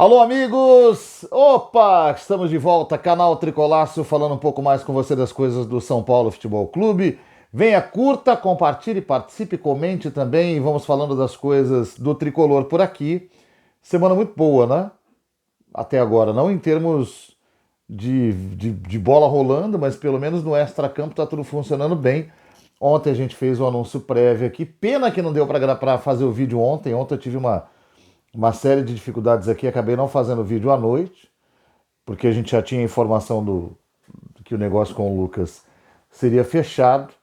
Alô, amigos! Opa, estamos de volta, canal Tricolaço, falando um pouco mais com você das coisas do São Paulo Futebol Clube. Venha, curta, compartilhe, participe, comente também e vamos falando das coisas do Tricolor por aqui. Semana muito boa, né? Até agora, não em termos de bola rolando, mas pelo menos no extracampo tá tudo funcionando bem. Ontem a gente fez o anúncio prévio aqui. Pena que não deu para fazer o vídeo ontem. Ontem eu tive uma série de dificuldades aqui, acabei não fazendo vídeo à noite, porque a gente já tinha informação que o negócio com o Lucas seria fechado.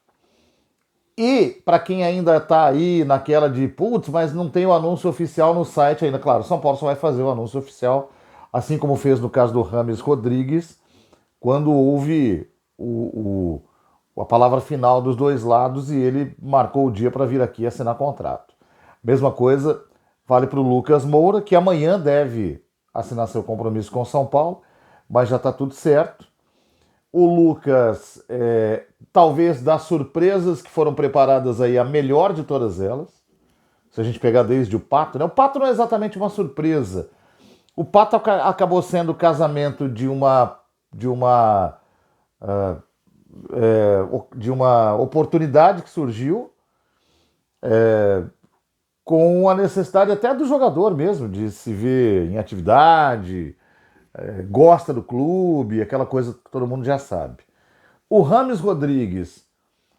E para quem ainda está aí naquela de, putz, mas não tem o anúncio oficial no site ainda, claro, São Paulo só vai fazer o anúncio oficial, assim como fez no caso do Rames Rodrigues, quando houve a palavra final dos dois lados e ele marcou o dia para vir aqui assinar contrato. Mesma coisa vale para o Lucas Moura, que amanhã deve assinar seu compromisso com São Paulo, mas já está tudo certo. O Lucas, talvez das surpresas que foram preparadas aí, a melhor de todas elas. Se a gente pegar desde o Pato, né? O Pato não é exatamente uma surpresa. O Pato acabou sendo o casamento de uma oportunidade que surgiu com a necessidade até do jogador mesmo de se ver em atividade, gosta do clube, aquela coisa que todo mundo já sabe. O Rames Rodrigues,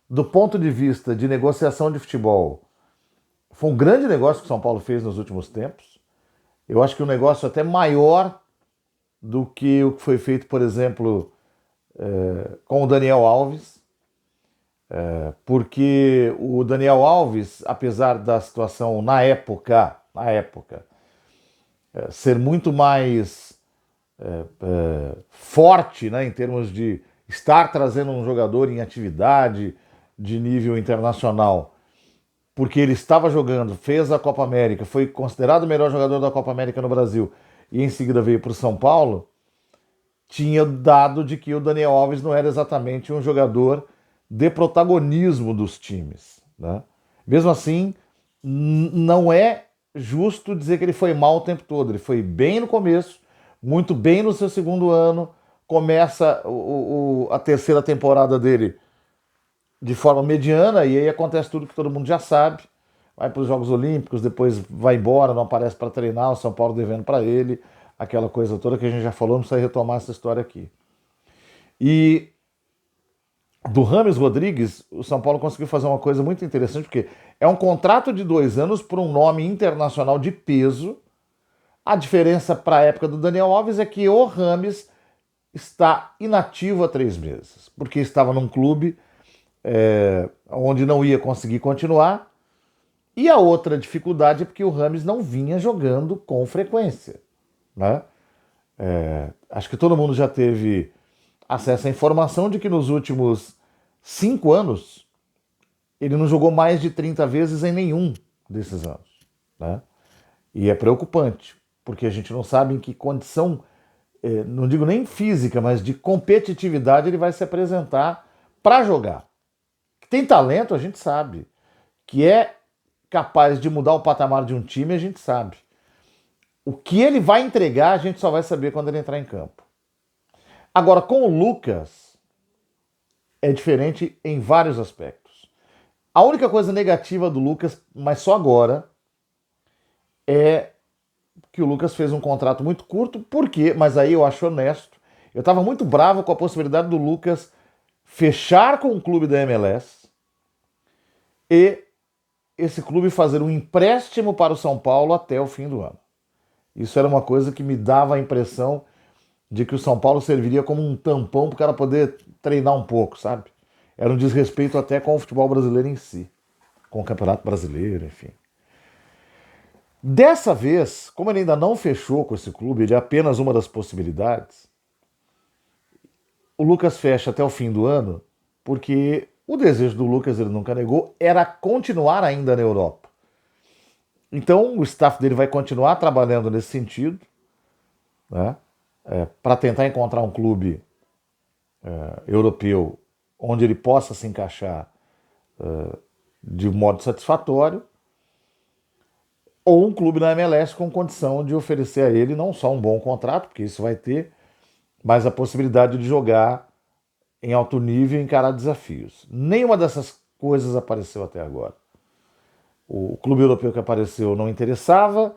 do ponto de vista de negociação de futebol, foi um grande negócio que o São Paulo fez nos últimos tempos. Eu acho que um negócio até maior do que o que foi feito, por exemplo, com o Daniel Alves, porque o Daniel Alves, apesar da situação na época, ser muito mais forte, né, em termos de estar trazendo um jogador em atividade de nível internacional, porque ele estava jogando, fez a Copa América, foi considerado o melhor jogador da Copa América no Brasil e em seguida veio para o São Paulo, tinha dado de que o Daniel Alves não era exatamente um jogador de protagonismo dos times, né? Mesmo assim, não é justo dizer que ele foi mal o tempo todo. Ele foi bem no começo, muito bem no seu segundo ano, começa a terceira temporada dele de forma mediana e aí acontece tudo que todo mundo já sabe. Vai para os Jogos Olímpicos, depois vai embora, não aparece para treinar, o São Paulo devendo para ele, aquela coisa toda que a gente já falou, não precisa retomar essa história aqui. E do Rames Rodrigues, o São Paulo conseguiu fazer uma coisa muito interessante, porque é um contrato de 2 anos por um nome internacional de peso. A diferença para a época do Daniel Alves é que o Rames está inativo há 3 meses, porque estava num clube onde não ia conseguir continuar. E a outra dificuldade é porque o Rames não vinha jogando com frequência, né? Acho que todo mundo já teve acesso à informação de que nos últimos 5 anos ele não jogou mais de 30 vezes em nenhum desses anos, né? E é preocupante, porque a gente não sabe em que condição, não digo nem física, mas de competitividade ele vai se apresentar para jogar. Que tem talento, a gente sabe. Que é capaz de mudar o patamar de um time, a gente sabe. O que ele vai entregar, a gente só vai saber quando ele entrar em campo. Agora, com o Lucas, é diferente em vários aspectos. A única coisa negativa do Lucas, mas só agora, é que o Lucas fez um contrato muito curto, por quê? Mas aí eu acho honesto. Eu estava muito bravo com a possibilidade do Lucas fechar com o clube da MLS e esse clube fazer um empréstimo para o São Paulo até o fim do ano. Isso era uma coisa que me dava a impressão de que o São Paulo serviria como um tampão para o cara poder treinar um pouco, sabe? Era um desrespeito até com o futebol brasileiro em si, com o Campeonato Brasileiro, enfim. Dessa vez, como ele ainda não fechou com esse clube, ele é apenas uma das possibilidades, o Lucas fecha até o fim do ano, porque o desejo do Lucas, ele nunca negou, era continuar ainda na Europa. Então o staff dele vai continuar trabalhando nesse sentido, né? Para tentar encontrar um clube europeu onde ele possa se encaixar de um modo satisfatório. ou um clube na MLS com condição de oferecer a ele não só um bom contrato, porque isso vai ter, mas a possibilidade de jogar em alto nível e encarar desafios. Nenhuma dessas coisas apareceu até agora. O clube europeu que apareceu não interessava,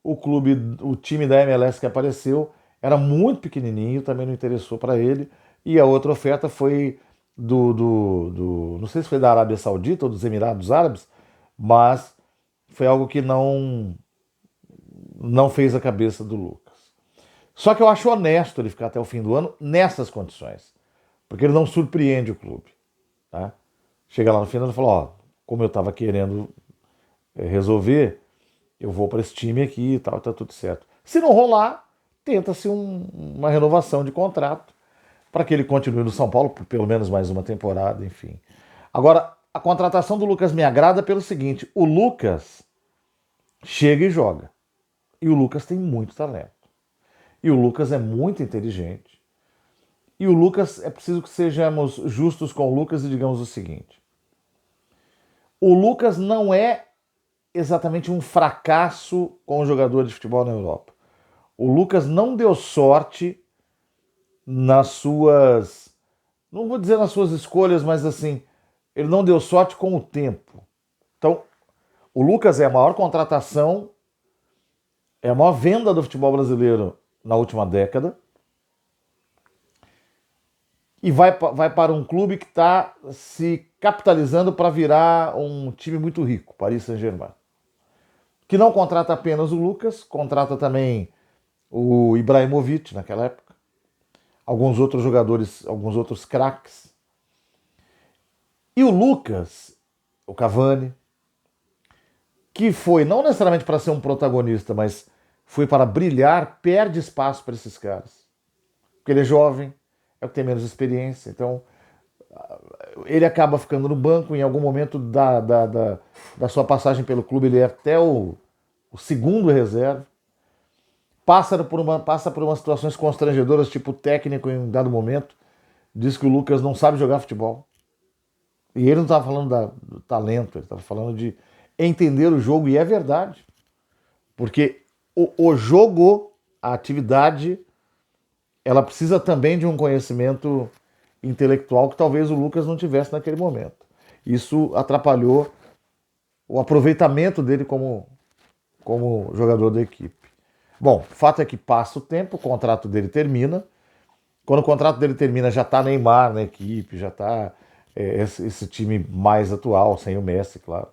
o time da MLS que apareceu era muito pequenininho, também não interessou para ele, e a outra oferta foi não sei se foi da Arábia Saudita ou dos Emirados Árabes, mas foi algo que não fez a cabeça do Lucas. Só que eu acho honesto ele ficar até o fim do ano nessas condições, porque ele não surpreende o clube. Tá? Chega lá no final e fala, ó, como eu estava querendo resolver, eu vou para esse time aqui e tal, tá tudo certo. Se não rolar, tenta-se uma renovação de contrato para que ele continue no São Paulo por pelo menos mais uma temporada, enfim. Agora, a contratação do Lucas me agrada pelo seguinte, o Lucas chega e joga. E o Lucas tem muito talento. E o Lucas é muito inteligente. E o Lucas, é preciso que sejamos justos com o Lucas e digamos o seguinte. O Lucas não é exatamente um fracasso com o jogador de futebol na Europa. O Lucas não deu sorte nas suas, não vou dizer nas suas escolhas, mas assim, ele não deu sorte com o tempo. Então, o Lucas é a maior contratação, é a maior venda do futebol brasileiro na última década. E vai para um clube que está se capitalizando para virar um time muito rico, Paris Saint-Germain. Que não contrata apenas o Lucas, contrata também o Ibrahimovic naquela época, alguns outros jogadores, alguns outros craques. E o Lucas, o Cavani, que foi não necessariamente para ser um protagonista, mas foi para brilhar, perde espaço para esses caras. Porque ele é jovem, é o que tem menos experiência, então ele acaba ficando no banco. Em algum momento da sua passagem pelo clube, ele é até o segundo reserva. Passa por umas situações constrangedoras, tipo o técnico em um dado momento diz que o Lucas não sabe jogar futebol. E ele não estava falando do talento, ele estava falando de entender o jogo, e é verdade. Porque o jogo, a atividade, ela precisa também de um conhecimento intelectual que talvez o Lucas não tivesse naquele momento. Isso atrapalhou o aproveitamento dele como jogador da equipe. Bom, o fato é que passa o tempo, o contrato dele termina. Quando o contrato dele termina, já está Neymar na equipe, já está esse time mais atual, sem o Messi, claro.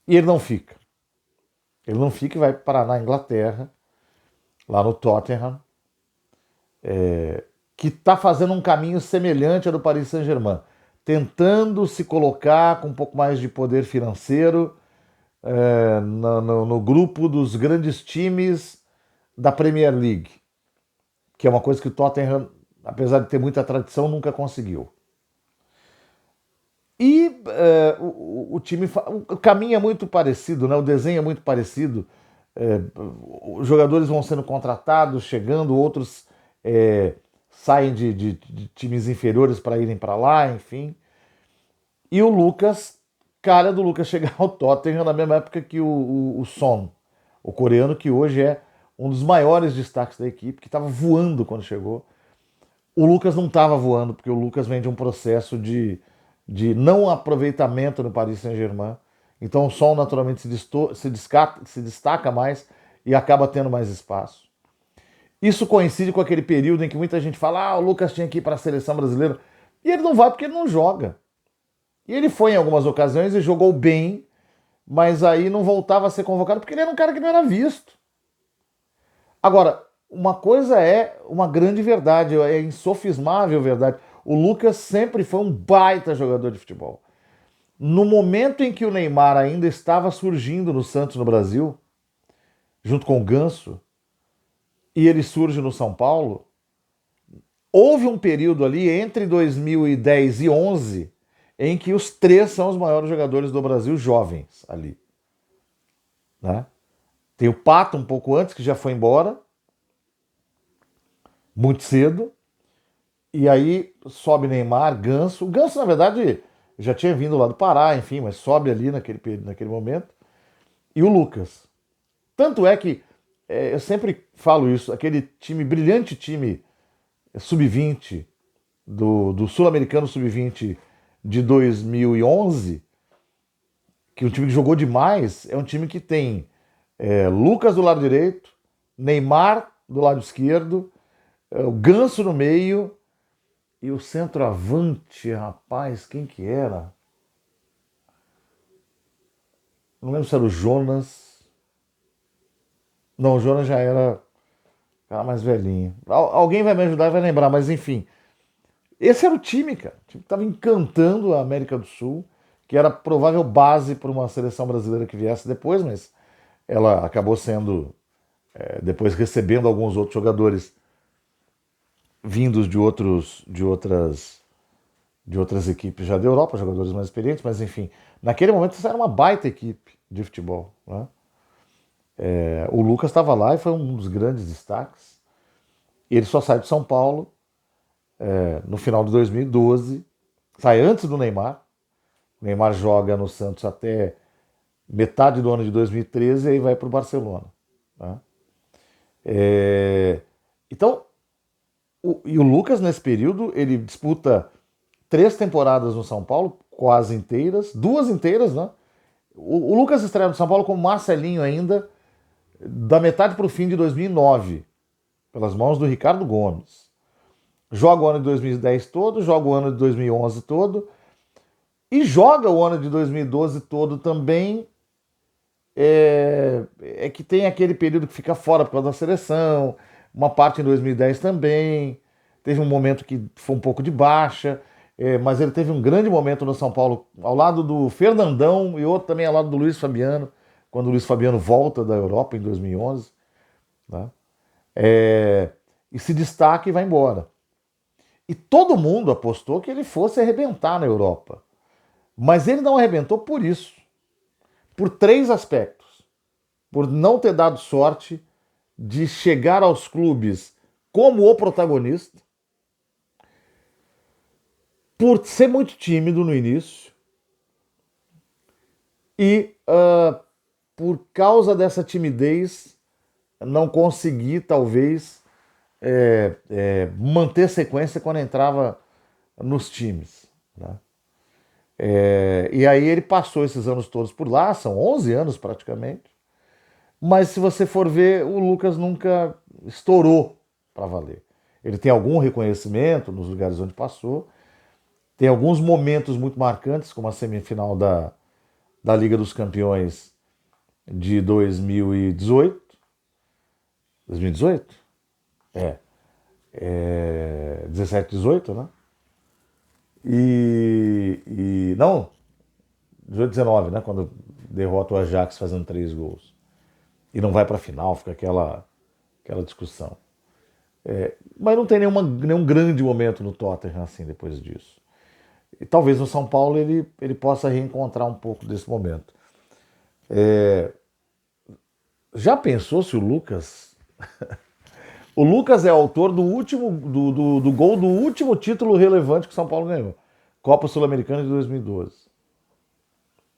E ele não fica. Ele não fica e vai parar na Inglaterra, lá no Tottenham, que está fazendo um caminho semelhante ao do Paris Saint-Germain, tentando se colocar com um pouco mais de poder financeiro no grupo dos grandes times da Premier League, que é uma coisa que o Tottenham, apesar de ter muita tradição, nunca conseguiu. E o time, o caminho é muito parecido, né? O desenho é muito parecido. Os jogadores vão sendo contratados, chegando, outros saem de times inferiores para irem para lá, enfim. E o Lucas, cara do Lucas chegar ao Tottenham na mesma época que o Son, o coreano, que hoje é um dos maiores destaques da equipe, que estava voando quando chegou. O Lucas não estava voando, porque o Lucas vem de um processo de não aproveitamento no Paris Saint-Germain. Então o Son naturalmente se destaca mais e acaba tendo mais espaço. Isso coincide com aquele período em que muita gente fala: o Lucas tinha que ir para a seleção brasileira. E ele não vai porque ele não joga. E ele foi em algumas ocasiões e jogou bem, mas aí não voltava a ser convocado porque ele era um cara que não era visto. Agora, uma coisa é uma grande verdade, é insofismável verdade. O Lucas sempre foi um baita jogador de futebol. No momento em que o Neymar ainda estava surgindo no Santos, no Brasil, junto com o Ganso, e ele surge no São Paulo, houve um período ali entre 2010 e 2011 em que os três são os maiores jogadores do Brasil jovens ali. Né? Tem o Pato um pouco antes, que já foi embora, muito cedo, e aí sobe Neymar, Ganso. O Ganso, na verdade, já tinha vindo lá do Pará, enfim, mas sobe ali naquele momento. E o Lucas. Tanto é que eu sempre falo isso, aquele time, brilhante time sub-20 do Sul-Americano sub-20 de 2011, que é um time que jogou demais, é um time que tem Lucas do lado direito, Neymar do lado esquerdo, o Ganso no meio e o centroavante, rapaz, quem que era? Não lembro se era o Jonas. Não, o Jonas já era cara mais velhinho. Alguém vai me ajudar e vai lembrar, mas enfim. Esse era o time, cara. O time que estava encantando a América do Sul, que era provável base para uma seleção brasileira que viesse depois, mas ela acabou sendo, depois recebendo alguns outros jogadores vindos de outras equipes já da Europa, jogadores mais experientes, mas enfim, naquele momento isso era uma baita equipe de futebol, né? O Lucas estava lá e foi um dos grandes destaques. Ele só sai de São Paulo no final de 2012, sai antes do Neymar. O Neymar joga no Santos até metade do ano de 2013 e aí vai para o Barcelona, né? Então, e o Lucas, nesse período, ele disputa 3 temporadas no São Paulo, quase inteiras, 2 inteiras, né? O Lucas estreia no São Paulo como Marcelinho ainda, da metade para o fim de 2009, pelas mãos do Ricardo Gomes. Joga o ano de 2010 todo, joga o ano de 2011 todo, e joga o ano de 2012 todo também. É que tem aquele período que fica fora por causa da seleção, uma parte em 2010 também. Teve um momento que foi um pouco de baixa, mas ele teve um grande momento no São Paulo, ao lado do Fernandão e outro também ao lado do Luiz Fabiano, quando o Luiz Fabiano volta da Europa em 2011, né? E se destaca e vai embora. E todo mundo apostou que ele fosse arrebentar na Europa. Mas ele não arrebentou por isso. Por 3 aspectos. Por não ter dado sorte de chegar aos clubes como o protagonista, por ser muito tímido no início e por causa dessa timidez não conseguir talvez manter sequência quando entrava nos times, né? E aí ele passou esses anos todos por lá, são 11 anos praticamente, mas se você for ver, o Lucas nunca estourou para valer. Ele tem algum reconhecimento nos lugares onde passou, tem alguns momentos muito marcantes, como a semifinal da Liga dos Campeões de 2018. 2018? 17, 18, né? Não, 18, 19, né? Quando derrota o Ajax fazendo 3 gols. E não vai para a final, fica aquela discussão. Mas não tem nenhum grande momento no Tottenham assim depois disso. E talvez no São Paulo ele possa reencontrar um pouco desse momento. Já pensou se o Lucas... O Lucas é autor do gol do último título relevante que o São Paulo ganhou. Copa Sul-Americana de 2012.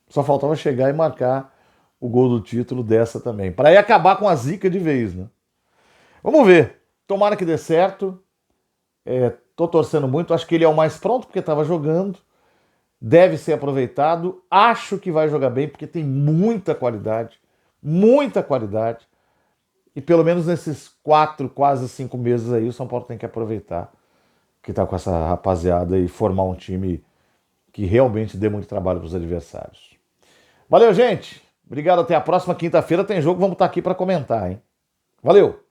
Só faltava chegar e marcar o gol do título dessa também. Para aí acabar com a zica de vez, né? Vamos ver. Tomara que dê certo. Tô torcendo muito. Acho que ele é o mais pronto porque estava jogando. Deve ser aproveitado. Acho que vai jogar bem porque tem muita qualidade. Muita qualidade. E pelo menos nesses 4, quase 5 meses aí, o São Paulo tem que aproveitar que tá com essa rapaziada e formar um time que realmente dê muito trabalho para os adversários. Valeu, gente! Obrigado, até a próxima quinta-feira tem jogo, vamos estar aqui para comentar, hein? Valeu!